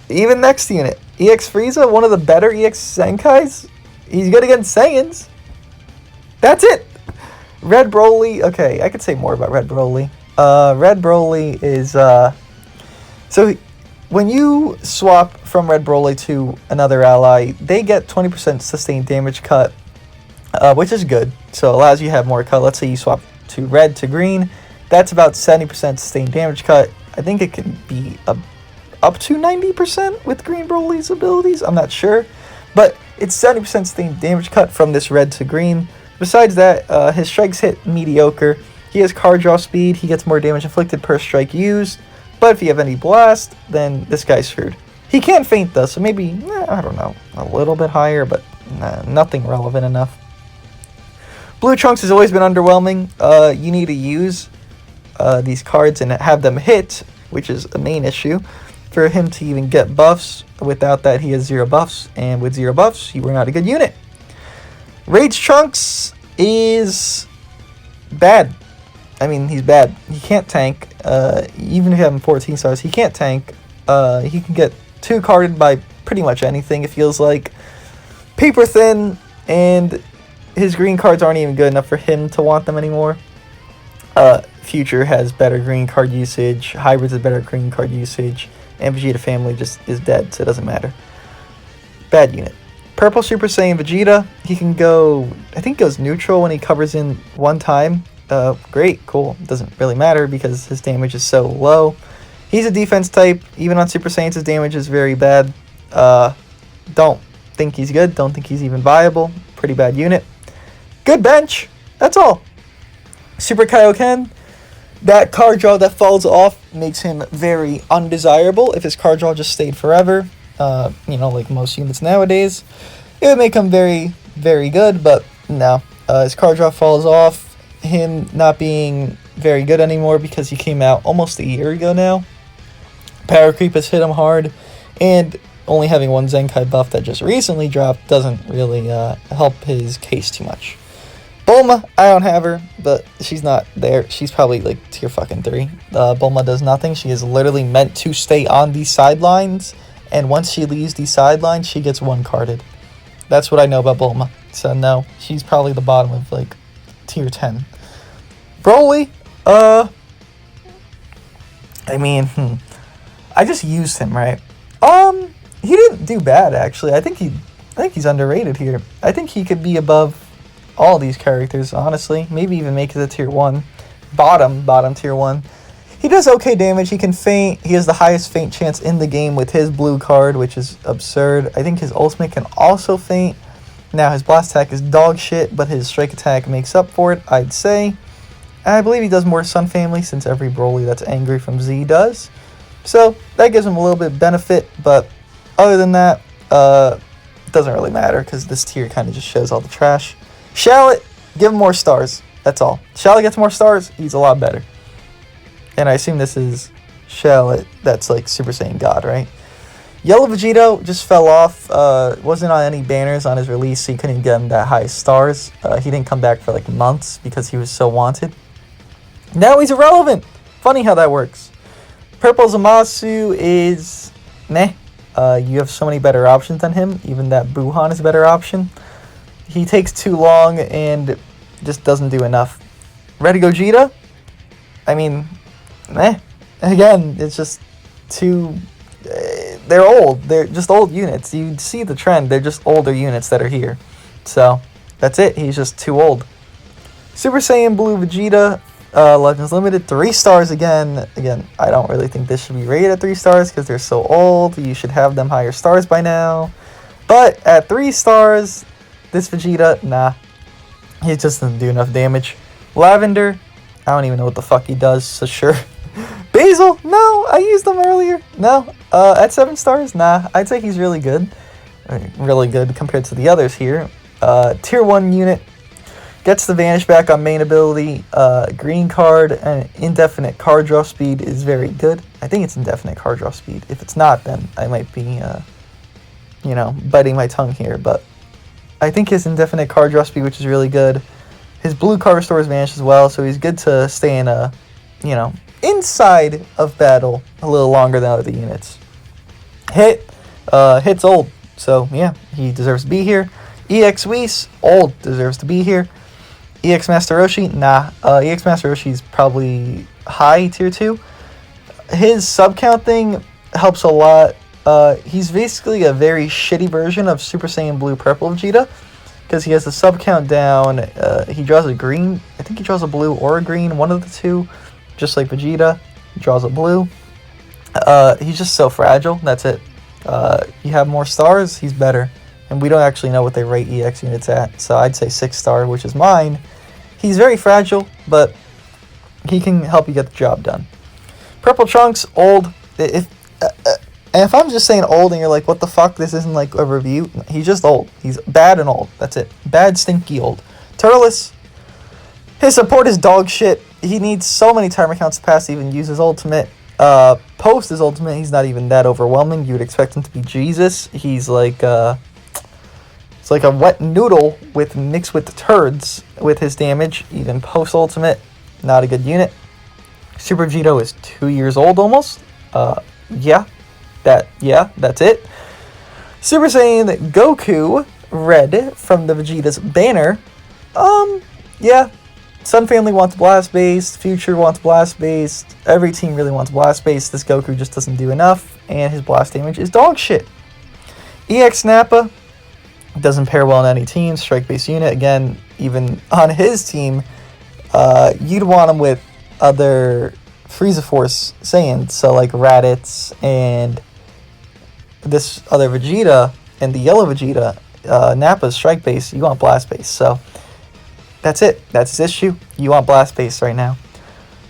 Speaker 1: Even next unit, EX Frieza, one of the better EX Zenkais. He's good against Saiyans. That's it. Red Broly, okay, I could say more about Red Broly. Red Broly is, so when you swap from Red Broly to another ally, they get 20% sustained damage cut, which is good. So it allows you to have more cut. Let's say you swap to red to green. That's about 70% sustained damage cut. I think it can be up to 90% with Green Broly's abilities. I'm not sure. But it's 70% sustained damage cut from this red to green. Besides that, his strikes hit mediocre. He has card draw speed. He gets more damage inflicted per strike used. But if you have any blast, then this guy's screwed. He can feint though, so maybe, I don't know, a little bit higher, but nothing relevant enough. Blue Trunks has always been underwhelming. You need to use these cards and have them hit, which is a main issue, for him to even get buffs. Without that, he has 0 buffs, and with 0 buffs, you are not a good unit. Rage Trunks is bad. I mean, he's bad. He can't tank. Even if you have him 14 stars, he can't tank. He can get 2-carded by pretty much anything, it feels like. Paper thin, and his green cards aren't even good enough for him to want them anymore. Future has better green card usage. Hybrids has better green card usage. And Vegeta family just is dead, so it doesn't matter. Bad unit. Purple Super Saiyan Vegeta, he can go, I think goes neutral when he covers in 1 time. Great, cool. Doesn't really matter because his damage is so low. He's a defense type. Even on Super Saiyans, his damage is very bad. Don't think he's good. Don't think he's even viable. Pretty bad unit. Good bench. That's all. Super Kaioken, that card draw that falls off makes him very undesirable. If his card draw just stayed forever, like most units nowadays, it would make him very, very good, but no. His card draw falls off. Him not being very good anymore because he came out almost a year ago now. Power creep has hit him hard, and only having 1 Zenkai buff that just recently dropped doesn't really help his case too much. Bulma, I don't have her, but she's not there. She's probably like tier fucking 3. Bulma does nothing. She is literally meant to stay on these sidelines, and once she leaves these sidelines, she gets 1-carded. That's what I know about Bulma. So no, she's probably the bottom of like tier 10. Broly, I mean, I just used him, right? he didn't do bad, actually. I think he's underrated here. I think he could be above all these characters, honestly. Maybe even make it a tier 1. Bottom tier 1. He does okay damage. He can feint. He has the highest feint chance in the game with his blue card, which is absurd. I think his ultimate can also feint. Now, his blast attack is dog shit, but his strike attack makes up for it, I'd say. And I believe he does more Sun Family, since every Broly that's angry from Z does. So, that gives him a little bit of benefit, but other than that, it doesn't really matter, because this tier kind of just shows all the trash. Shallot, give him more stars. That's all. Shallot gets more stars, he's a lot better. And I assume this is Shallot, that's like Super Saiyan God, right? Yellow Vegeta just fell off, wasn't on any banners on his release, so he couldn't get him that high stars. He didn't come back for like months because he was so wanted. Now he's irrelevant! Funny how that works. Purple Zamasu is meh. You have so many better options than him, even that Buhan is a better option. He takes too long and just doesn't do enough. Red Gogeta? I mean, meh. Again, it's just too... they're old. They're just old units. You see the trend. They're just older units that are here. So, that's it. He's just too old. Super Saiyan Blue Vegeta, Legends Limited, 3 stars again. Again, I don't really think this should be rated at 3 stars because they're so old. You should have them higher stars by now. But at 3 stars, this Vegeta, nah. He just doesn't do enough damage. Lavender, I don't even know what the fuck he does, so sure. Basil, no, I used him earlier. No, at 7 stars, nah. I'd say he's really good. Really good compared to the others here. Tier 1 unit. Gets the Vanish back on main ability. Green card and indefinite card draw speed is very good. I think it's indefinite card draw speed. If it's not, then I might be, biting my tongue here. But I think his indefinite card draw speed, which is really good. His blue card restores Vanish as well, so he's good to stay in a, inside of battle a little longer than other units. Hit's old, so yeah, he deserves to be here. EX Whis, old, deserves to be here. EX Master Roshi, nah. EX Master Roshi is probably high tier 2. His sub count thing helps a lot. He's basically a very shitty version of Super Saiyan Blue Purple Vegeta, because he has the sub count down. He draws a green. I think he draws a blue or a green, one of the two. Just like Vegeta, he draws a blue. He's just so fragile. That's it. You have more stars, he's better. And we don't actually know what they rate EX units at, so I'd say 6 star, which is mine. He's very fragile, but he can help you get the job done. Purple Trunks, old. If I'm just saying old and you're like, what the fuck, this isn't like a review, he's just old. He's bad and old. That's it. Bad, stinky, old. Turles, his support is dog shit. He needs so many timer counts to pass to even use his ultimate. Post his ultimate, he's not even that overwhelming. You would expect him to be Jesus. He's like, it's like a wet noodle mixed with turds with his damage. Even post ultimate, not a good unit. Super Vegeta is 2 years old almost. That's it. Super Saiyan Goku, red from the Vegeta's banner. Sun Family wants Blast Based, Future wants Blast Based, every team really wants Blast Based. This Goku just doesn't do enough, and his blast damage is dog shit. EX Nappa doesn't pair well on any team, strike based unit. Again, even on his team, you'd want him with other Frieza Force Saiyans, so like Raditz and this other Vegeta and the yellow Vegeta. Nappa's strike base, you want blast base, so that's it. That's his issue. You want blast base right now.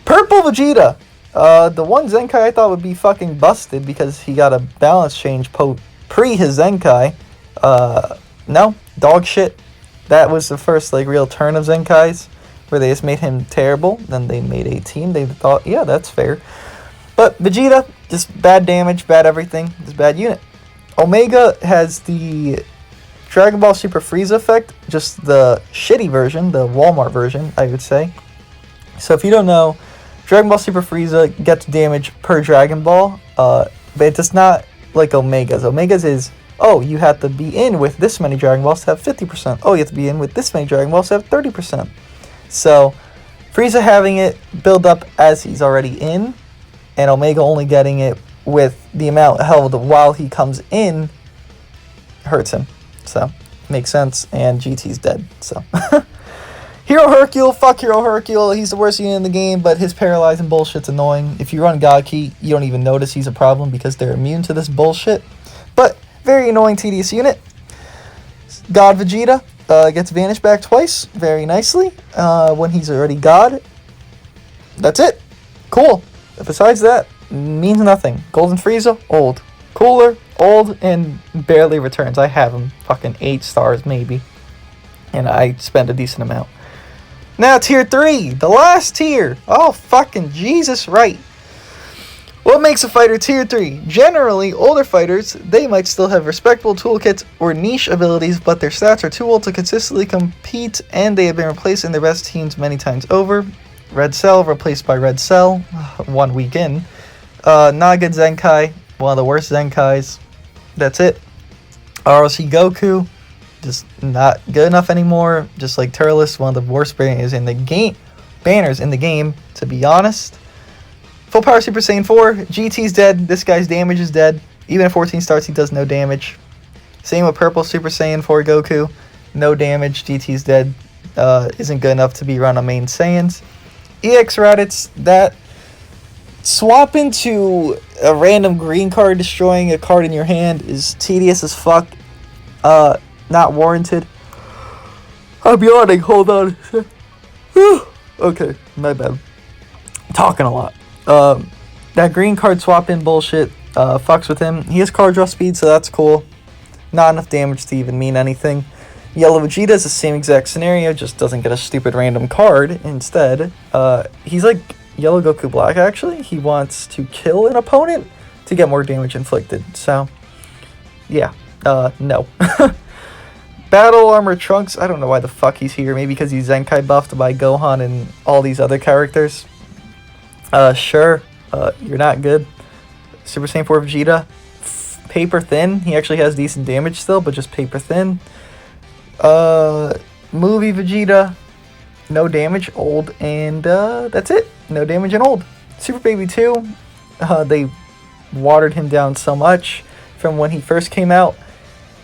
Speaker 1: Purple Vegeta, the one Zenkai I thought would be fucking busted because he got a balance change pre his Zenkai. No, dog shit. That was the first like real turn of Zenkais where they just made him terrible. Then they made a team. They thought, yeah, that's fair. But Vegeta, just bad damage, bad everything. Just bad unit. Omega has the Dragon Ball Super Frieza effect, just the shitty version, the Walmart version, I would say. So if you don't know, Dragon Ball Super Frieza gets damage per Dragon Ball, but it does not like Omega's. Omega's is, oh, you have to be in with this many Dragon Balls to have 50%. Oh, you have to be in with this many Dragon Balls to have 30%. So Frieza having it build up as he's already in, and Omega only getting it with the amount held while he comes in hurts him. So, makes sense. And GT's dead. So, Hero Hercule, fuck Hero Hercule. He's the worst unit in the game, but his paralyzing bullshit's annoying. If you run God Key, you don't even notice he's a problem because they're immune to this bullshit. But, very annoying, tedious unit. God Vegeta gets Vanish back twice, very nicely, when he's already God. That's it. Cool. Besides that, means nothing. Golden Frieza, old. Cooler, old, and barely returns. I have him fucking 8 stars, maybe. And I spend a decent amount. Now, tier 3, the last tier. Oh, fucking Jesus, right. What makes a fighter tier 3? Generally, older fighters, they might still have respectable toolkits or niche abilities, but their stats are too old to consistently compete, and they have been replaced in their best teams many times over. Red Cell replaced by Red Cell, 1 week in. Not a good Zenkai, one of the worst Zenkais. That's it. ROC Goku, just not good enough anymore. Just like Turles, one of the worst banners in the game, to be honest. Full Power Super Saiyan 4, GT's dead. This guy's damage is dead. Even at 14 starts, he does no damage. Same with Purple Super Saiyan 4 Goku, no damage. GT's dead. Isn't good enough to be run on main Saiyans. EX Raditz, that swap into a random green card destroying a card in your hand is tedious as fuck. Not warranted. I'm yawning, hold on. Okay, my bad. Talking a lot. That green card swap in bullshit fucks with him. He has card draw speed, so that's cool. Not enough damage to even mean anything. Yellow Vegeta is the same exact scenario, just doesn't get a stupid random card instead. He's like Yellow Goku Black, actually. He wants to kill an opponent to get more damage inflicted. So, yeah. No. Battle Armor Trunks, I don't know why the fuck he's here. Maybe because he's Zenkai buffed by Gohan and all these other characters. Sure. You're not good. Super Saiyan 4 Vegeta, paper thin. He actually has decent damage still, but just paper thin. Movie Vegeta, no damage, old, and that's it. No damage and old. Super Baby 2, they watered him down so much from when he first came out.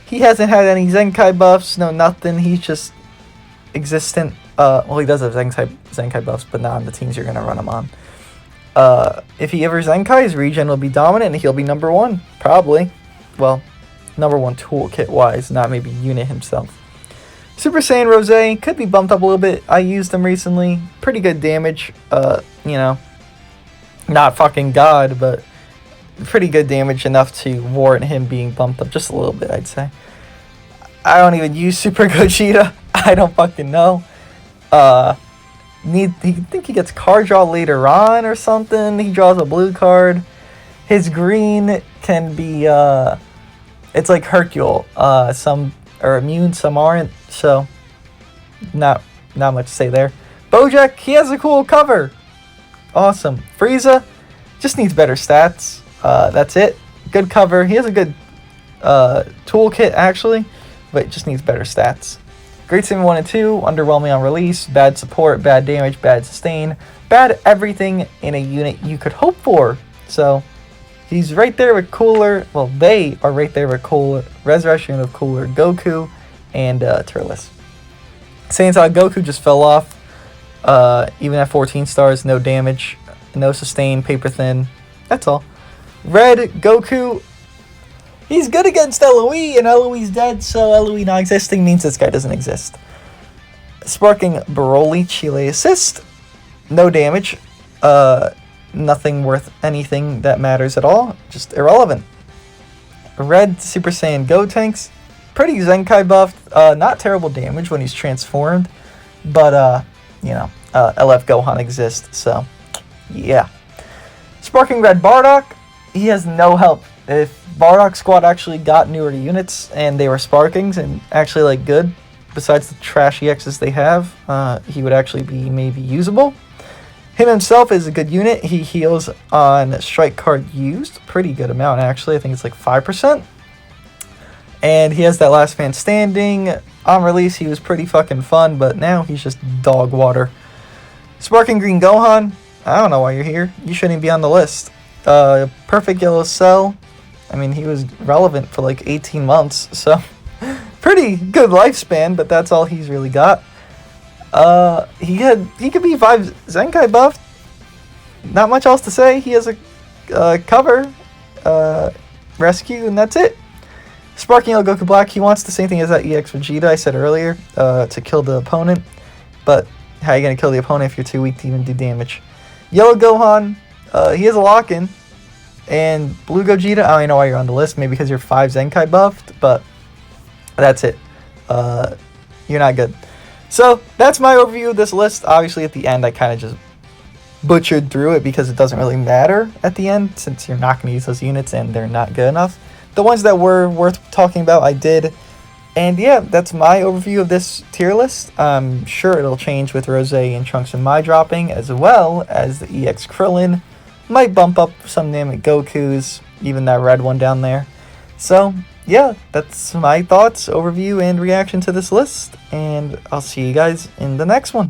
Speaker 1: He hasn't had any Zenkai buffs, no nothing. He's just existent. Well, he does have Zenkai buffs, but not on the teams you're going to run him on. If he ever Zenkais, Regen will be dominant and he'll be number 1, probably. Well, number 1 toolkit-wise, not maybe unit himself. Super Saiyan Rose could be bumped up a little bit. I used him recently. Pretty good damage. You know, not fucking God, but pretty good damage, enough to warrant him being bumped up just a little bit, I'd say. I don't even use Super Gogeta. I don't fucking know. He think he gets card draw later on or something. He draws a blue card. His green can be it's like Hercule. Some are immune, some aren't, so not much to say there. Bojack, he has a cool cover. Awesome. Frieza just needs better stats. That's it. Good cover. He has a good toolkit actually, but just needs better stats. Great Saiyan 1 and 2, underwhelming on release, bad support, bad damage, bad sustain, bad everything in a unit you could hope for. So he's right there with Cooler. Well, they are right there with Cooler, Resurrection of Cooler, Goku, and Turles. Saiyan Goku just fell off. Even at 14 stars, no damage, no sustain, paper thin. That's all. Red Goku, he's good against LOE, and LOE's dead, so LOE not existing means this guy doesn't exist. Sparking Broly Chile Assist, no damage. Nothing worth anything that matters at all, just irrelevant. Red Super Saiyan Gotenks, pretty Zenkai buffed, not terrible damage when he's transformed, but you know, LF Gohan exists, so yeah. Sparking Red Bardock, he has no help. If Bardock squad actually got newer units and they were Sparkings and actually like good, besides the trash EXs they have, he would actually be maybe usable. Him himself is a good unit. He heals on strike card used. Pretty good amount, actually. I think it's like 5%. And he has that last man standing. On release, he was pretty fucking fun, but now he's just dog water. Sparking Green Gohan, I don't know why you're here. You shouldn't be on the list. Perfect Yellow Cell. I mean, he was relevant for like 18 months, so pretty good lifespan, but that's all he's really got. He could be 5 Zenkai buffed. Not much else to say. He has a cover, rescue, and that's it. Sparking Yellow Goku Black, he wants the same thing as that EX Vegeta I said earlier, to kill the opponent. But how are you going to kill the opponent if you're too weak to even do damage? Yellow Gohan, he has a lock-in. And Blue Gogeta, I don't even know why you're on the list. Maybe because you're 5 Zenkai buffed, but that's it. You're not good. So, that's my overview of this list. Obviously, at the end, I kind of just butchered through it because it doesn't really matter at the end, since you're not going to use those units and they're not good enough. The ones that were worth talking about, I did. And yeah, that's my overview of this tier list. I'm sure it'll change with Rose and Trunks and Mai dropping, as well as the EX Krillin. Might bump up some Namek Gokus, even that red one down there. So, yeah, that's my thoughts, overview, and reaction to this list. And I'll see you guys in the next one.